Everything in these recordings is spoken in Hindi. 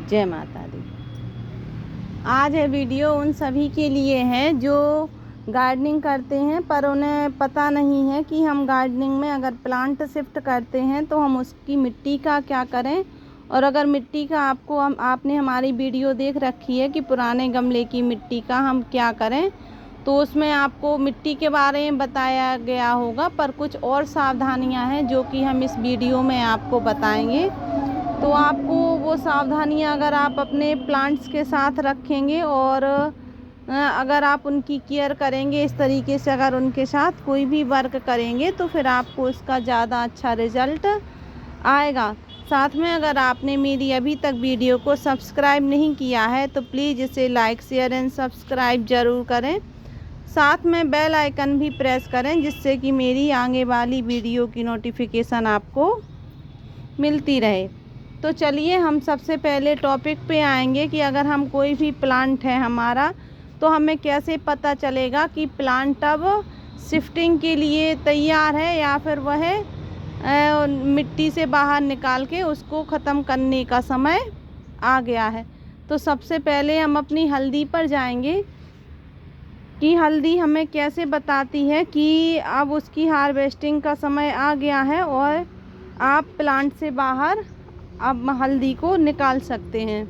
जय माता दी। आज है वीडियो उन सभी के लिए है जो गार्डनिंग करते हैं पर उन्हें पता नहीं है कि हम गार्डनिंग में अगर प्लांट शिफ्ट करते हैं तो हम उसकी मिट्टी का क्या करें। और अगर मिट्टी का आपने हमारी वीडियो देख रखी है कि पुराने गमले की मिट्टी का हम क्या करें, तो उसमें आपको मिट्टी के बारे में बताया गया होगा, पर कुछ और सावधानियां हैं जो कि हम इस वीडियो में आपको बताएंगे। तो आपको वो सावधानियां अगर आप अपने प्लांट्स के साथ रखेंगे और अगर आप उनकी केयर करेंगे इस तरीके से, अगर उनके साथ कोई भी वर्क करेंगे तो फिर आपको इसका ज़्यादा अच्छा रिज़ल्ट आएगा। साथ में अगर आपने मेरी अभी तक वीडियो को सब्सक्राइब नहीं किया है तो प्लीज़ इसे लाइक शेयर एंड सब्सक्राइब ज़रूर करें। साथ में बेल आइकन भी प्रेस करें जिससे कि मेरी आगे वाली वीडियो की नोटिफिकेशन आपको मिलती रहे। तो चलिए हम सबसे पहले टॉपिक पे आएंगे कि अगर हम कोई भी प्लांट है हमारा, तो हमें कैसे पता चलेगा कि प्लांट अब शिफ्टिंग के लिए तैयार है या फिर वह मिट्टी से बाहर निकाल के उसको ख़त्म करने का समय आ गया है। तो सबसे पहले हम अपनी हल्दी पर जाएंगे कि हल्दी हमें कैसे बताती है कि अब उसकी हार्वेस्टिंग का समय आ गया है और आप प्लांट से बाहर अब हल्दी को निकाल सकते हैं।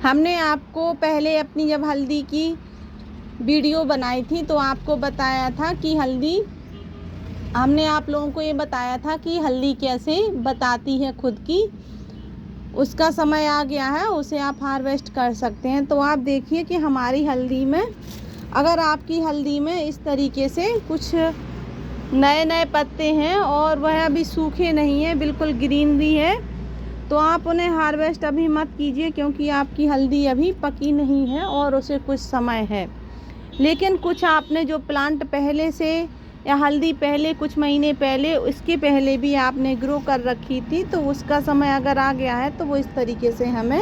हमने आपको पहले अपनी जब हल्दी की वीडियो बनाई थी तो आपको बताया था कि हमने आप लोगों को ये बताया था कि हल्दी कैसे बताती है खुद की उसका समय आ गया है, उसे आप हार्वेस्ट कर सकते हैं। तो आप देखिए कि हमारी हल्दी में, अगर आपकी हल्दी में इस तरीके से कुछ नए नए पत्ते हैं और वह अभी सूखे नहीं है, बिल्कुल ग्रीनरी है, तो आप उन्हें हार्वेस्ट अभी मत कीजिए क्योंकि आपकी हल्दी अभी पकी नहीं है और उसे कुछ समय है। लेकिन कुछ आपने जो प्लांट पहले से या हल्दी पहले कुछ महीने पहले इसके पहले भी आपने ग्रो कर रखी थी तो उसका समय अगर आ गया है तो वो इस तरीके से हमें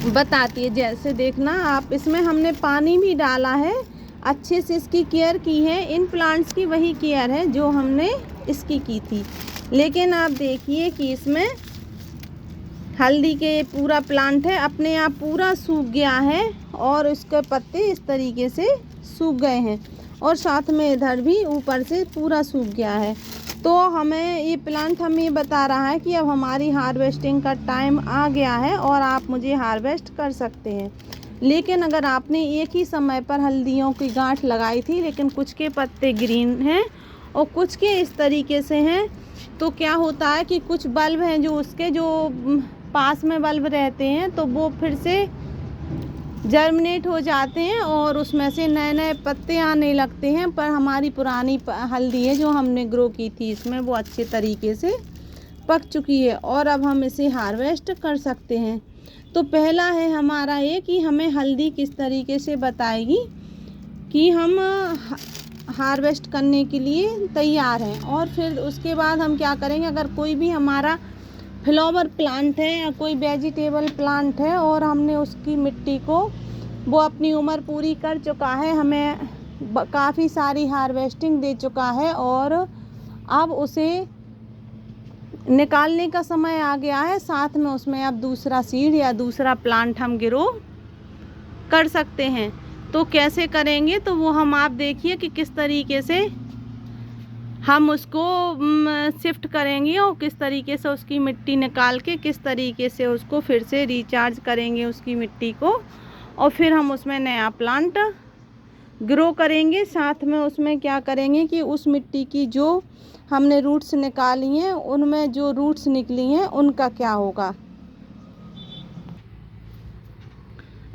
बताती है। जैसे देखना आप, इसमें हमने पानी भी डाला है, अच्छे से इसकी केयर की है। इन प्लांट्स की वही केयर है जो हमने इसकी की थी। लेकिन आप देखिए कि इसमें हल्दी के पूरा प्लांट है अपने आप पूरा सूख गया है और उसके पत्ते इस तरीके से सूख गए हैं और साथ में इधर भी ऊपर से पूरा सूख गया है। तो हमें ये प्लांट हमें बता रहा है कि अब हमारी हार्वेस्टिंग का टाइम आ गया है और आप मुझे हार्वेस्ट कर सकते हैं। लेकिन अगर आपने एक ही समय पर हल्दियों की गांठ लगाई थी लेकिन कुछ के पत्ते ग्रीन हैं और कुछ के इस तरीके से हैं, तो क्या होता है कि कुछ बल्ब हैं जो उसके जो पास में बल्ब रहते हैं तो वो फिर से जर्मिनेट हो जाते हैं और उसमें से नए नए पत्ते आने लगते हैं। पर हमारी पुरानी हल्दी है जो हमने ग्रो की थी इसमें वो अच्छे तरीके से पक चुकी है और अब हम इसे हार्वेस्ट कर सकते हैं। तो पहला है हमारा ये कि हमें हल्दी किस तरीके से बताएगी कि हम हार्वेस्ट करने के लिए तैयार हैं। और फिर उसके बाद हम क्या करेंगे, अगर कोई भी हमारा फ्लावर प्लांट है या कोई वेजिटेबल प्लांट है और हमने उसकी मिट्टी को, वो अपनी उम्र पूरी कर चुका है, हमें काफ़ी सारी हार्वेस्टिंग दे चुका है और अब उसे निकालने का समय आ गया है, साथ में उसमें अब दूसरा सीड या दूसरा प्लांट हम ग्रो कर सकते हैं। तो कैसे करेंगे तो वो हम आप देखिए कि किस तरीके से हम उसको शिफ्ट करेंगे और किस तरीके से उसकी मिट्टी निकाल के किस तरीके से उसको फिर से रिचार्ज करेंगे उसकी मिट्टी को और फिर हम उसमें नया प्लांट ग्रो करेंगे। साथ में उसमें क्या करेंगे कि उस मिट्टी की जो हमने रूट्स निकाली हैं उनमें जो रूट्स निकली हैं उनका क्या होगा।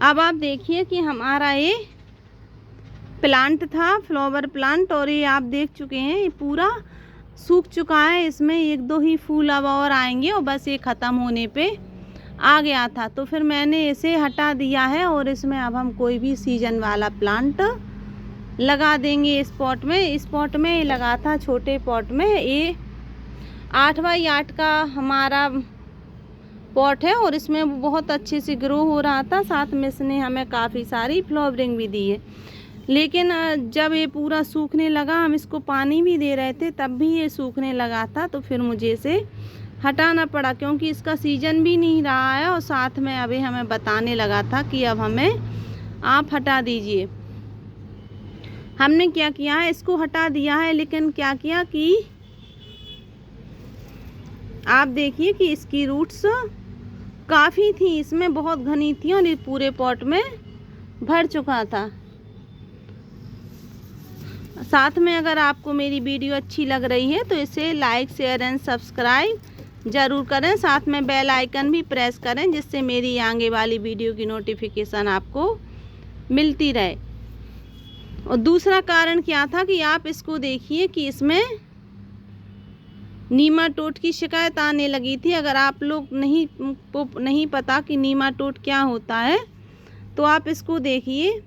अब आप देखिए कि हमारा ये प्लांट था फ्लावर प्लांट और ये आप देख चुके हैं ये पूरा सूख चुका है, इसमें एक दो ही फूल अब और आएंगे और बस ये ख़त्म होने पे आ गया था। तो फिर मैंने इसे हटा दिया है और इसमें अब हम कोई भी सीजन वाला प्लांट लगा देंगे। इस पॉट में ये लगा था छोटे पॉट में, ये 8x8 का हमारा पॉट है और इसमें वो बहुत अच्छे से ग्रो हो रहा था। साथ में इसने हमें काफ़ी सारी फ्लावरिंग भी दी है। लेकिन जब ये पूरा सूखने लगा, हम इसको पानी भी दे रहे थे तब भी ये सूखने लगा था, तो फिर मुझे इसे हटाना पड़ा, क्योंकि इसका सीजन भी नहीं रहा है और साथ में अभी हमें बताने लगा था कि अब हमें आप हटा दीजिए। हमने क्या किया है, इसको हटा दिया है, लेकिन क्या किया कि आप देखिए कि इसकी रूट्स काफ़ी थी, इसमें बहुत घनी थी और ये पूरे पॉट में भर चुका था। साथ में अगर आपको मेरी वीडियो अच्छी लग रही है तो इसे लाइक, शेयर एंड सब्सक्राइब ज़रूर करें। साथ में बेल आइकन भी प्रेस करें, जिससे मेरी आगे वाली वीडियो की नोटिफिकेशन आपको मिलती रहे। और दूसरा कारण क्या था कि आप इसको देखिए कि इसमें नीमाटोड की शिकायत आने लगी थी। अगर आप लोग नहीं पता कि नीमाटोड क्या होता है तो आप इसको देखिए,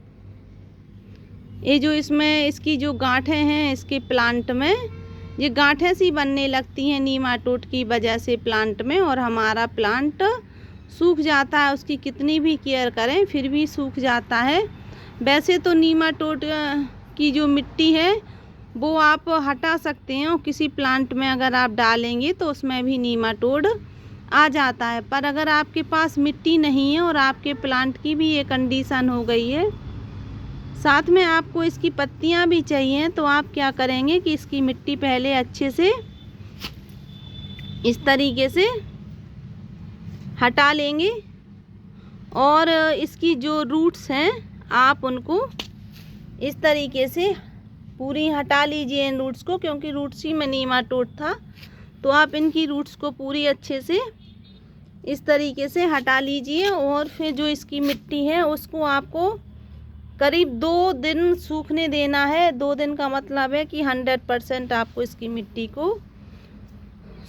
ये जो इसमें इसकी जो गांठें हैं इसके प्लांट में, ये गांठें सी बनने लगती हैं नीमाटोड की वजह से प्लांट में, और हमारा प्लांट सूख जाता है। उसकी कितनी भी केयर करें फिर भी सूख जाता है। वैसे तो नीमाटोड की जो मिट्टी है वो आप हटा सकते हैं, और किसी प्लांट में अगर आप डालेंगे तो उसमें भी नीमाटोड आ जाता है। पर अगर आपके पास मिट्टी नहीं है और आपके प्लांट की भी ये कंडीशन हो गई है, साथ में आपको इसकी पत्तियां भी चाहिए, तो आप क्या करेंगे कि इसकी मिट्टी पहले अच्छे से इस तरीके से हटा लेंगे, और इसकी जो रूट्स हैं आप उनको इस तरीके से पूरी हटा लीजिए इन रूट्स को, क्योंकि रूट्स ही में नीमाटोड था। तो आप इनकी रूट्स को पूरी अच्छे से इस तरीके से हटा लीजिए, और फिर जो इसकी मिट्टी है उसको आपको करीब 2 दिन सूखने देना है। 2 दिन का मतलब है कि 100% आपको इसकी मिट्टी को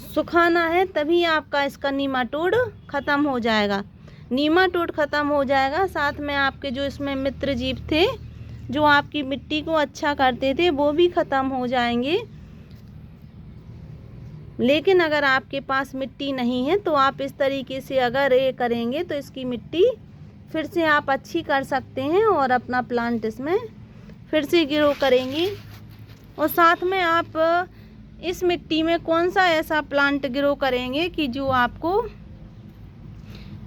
सुखाना है, तभी आपका इसका नीमाटोड ख़त्म हो जाएगा। नीमाटोड ख़त्म हो जाएगा, साथ में आपके जो इसमें मित्र जीव थे जो आपकी मिट्टी को अच्छा करते थे वो भी ख़त्म हो जाएंगे। लेकिन अगर आपके पास मिट्टी नहीं है तो आप इस तरीके से अगर ये करेंगे तो इसकी मिट्टी फिर से आप अच्छी कर सकते हैं और अपना प्लांट इसमें फिर से ग्रो करेंगे। और साथ में आप इस मिट्टी में कौन सा ऐसा प्लांट ग्रो करेंगे कि जो आपको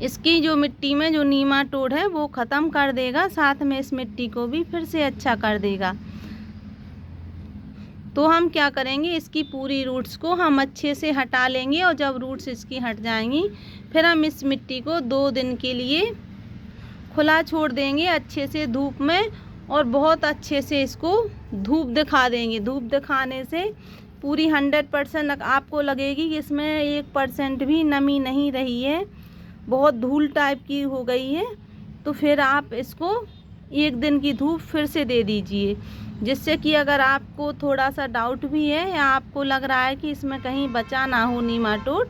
इसकी जो मिट्टी में जो नीमाटोड है वो ख़त्म कर देगा, साथ में इस मिट्टी को भी फिर से अच्छा कर देगा। तो हम क्या करेंगे, इसकी पूरी रूट्स को हम अच्छे से हटा लेंगे, और जब रूट्स इसकी हट जाएंगी फिर हम इस मिट्टी को 2 दिन के लिए खुला छोड़ देंगे अच्छे से धूप में, और बहुत अच्छे से इसको धूप दिखा देंगे। धूप दिखाने से पूरी 100% आपको लगेगी कि इसमें 1% भी नमी नहीं रही है, बहुत धूल टाइप की हो गई है। तो फिर आप इसको 1 दिन की धूप फिर से दे दीजिए, जिससे कि अगर आपको थोड़ा सा डाउट भी है या आपको लग रहा है कि इसमें कहीं बचा ना हो नीमाटोड,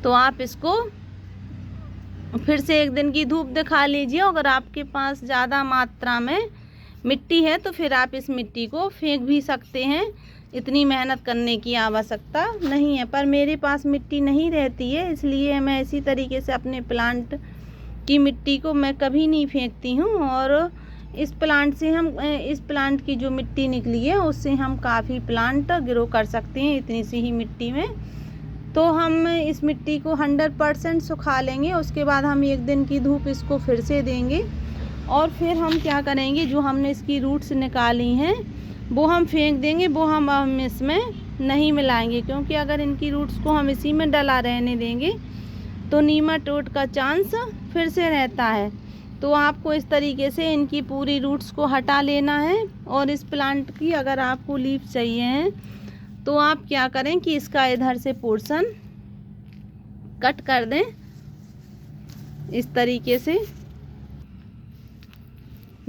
तो आप इसको फिर से 1 दिन की धूप दिखा लीजिए। अगर आपके पास ज़्यादा मात्रा में मिट्टी है तो फिर आप इस मिट्टी को फेंक भी सकते हैं, इतनी मेहनत करने की आवश्यकता नहीं है। पर मेरे पास मिट्टी नहीं रहती है, इसलिए मैं इसी तरीके से अपने प्लांट की मिट्टी को मैं कभी नहीं फेंकती हूँ। और इस प्लांट की जो मिट्टी निकली है उससे हम काफ़ी प्लांट ग्रो कर सकते हैं इतनी सी ही मिट्टी में। तो हम इस मिट्टी को 100% सुखा लेंगे, उसके बाद हम 1 दिन की धूप इसको फिर से देंगे, और फिर हम क्या करेंगे, जो हमने इसकी रूट्स निकाली हैं वो हम फेंक देंगे, वो हम इसमें नहीं मिलाएंगे, क्योंकि अगर इनकी रूट्स को हम इसी में डला रहने देंगे तो नीमाटोड का चांस फिर से रहता है। तो आपको इस तरीके से इनकी पूरी रूट्स को हटा लेना है। और इस प्लांट की अगर आपको लीफ चाहिए हैं तो आप क्या करें कि इसका इधर से पोर्शन कट कर दें इस तरीके से।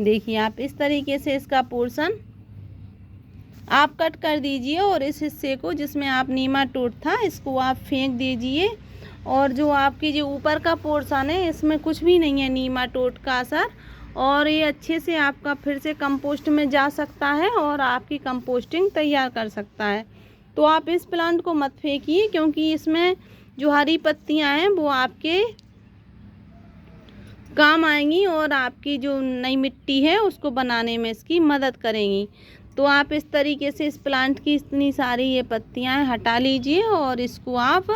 देखिए आप इस तरीके से इसका पोर्शन आप कट कर दीजिए, और इस हिस्से को जिसमें आप नीमाटोड था इसको आप फेंक दीजिए। और जो आपकी जो ऊपर का पोर्शन है इसमें कुछ भी नहीं है नीमाटोड का असर, और ये अच्छे से आपका फिर से कंपोस्ट में जा सकता है और आपकी कंपोस्टिंग तैयार कर सकता है। तो आप इस प्लांट को मत फेंकिए, क्योंकि इसमें जो हरी पत्तियां हैं वो आपके काम आएंगी और आपकी जो नई मिट्टी है उसको बनाने में इसकी मदद करेंगी। तो आप इस तरीके से इस प्लांट की इतनी सारी ये पत्तियां हटा लीजिए और इसको आप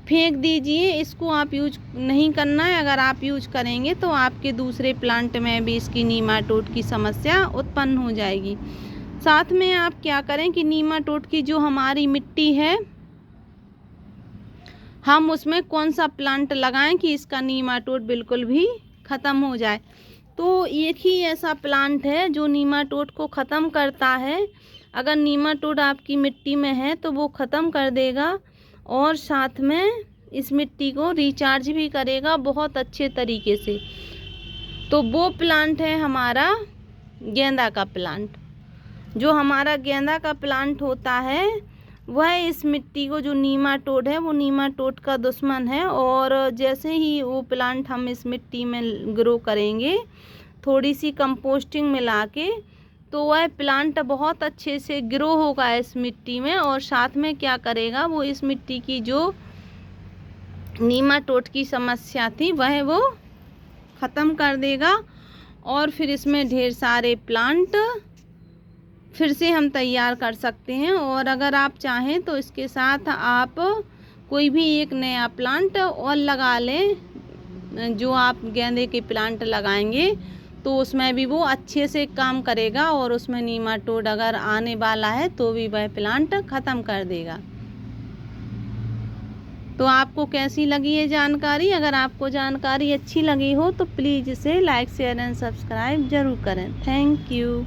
फेंक दीजिए। इसको आप यूज नहीं करना है। अगर आप यूज करेंगे तो आपके दूसरे प्लांट में भी इसकी नीमाटोड की समस्या उत्पन्न हो जाएगी। साथ में आप क्या करें कि नीमाटोड की जो हमारी मिट्टी है, हम उसमें कौन सा प्लांट लगाएं कि इसका नीमाटोड बिल्कुल भी ख़त्म हो जाए। तो एक ही ऐसा प्लांट है जो नीमाटोड को ख़त्म करता है। अगर नीमाटोड आपकी मिट्टी में है तो वो ख़त्म कर देगा और साथ में इस मिट्टी को रिचार्ज भी करेगा बहुत अच्छे तरीके से। तो वो प्लांट है हमारा गेंदा का प्लांट। जो हमारा गेंदा का प्लांट होता है वह इस मिट्टी को, जो नीमाटोड है वो नीमाटोड का दुश्मन है। और जैसे ही वो प्लांट हम इस मिट्टी में ग्रो करेंगे थोड़ी सी कंपोस्टिंग मिला के, तो वह प्लांट बहुत अच्छे से ग्रो होगा इस मिट्टी में। और साथ में क्या करेगा, वो इस मिट्टी की जो नीमाटोड की समस्या थी वह वो ख़त्म कर देगा और फिर इसमें ढेर सारे प्लांट फिर से हम तैयार कर सकते हैं। और अगर आप चाहें तो इसके साथ आप कोई भी एक नया प्लांट और लगा लें। जो आप गेंदे के प्लांट लगाएंगे तो उसमें भी वो अच्छे से काम करेगा और उसमें नीमाटोड अगर आने वाला है तो भी वह प्लांट ख़त्म कर देगा। तो आपको कैसी लगी ये जानकारी? अगर आपको जानकारी अच्छी लगी हो तो प्लीज़ इसे लाइक, शेयर एंड सब्सक्राइब ज़रूर करें। Thank you.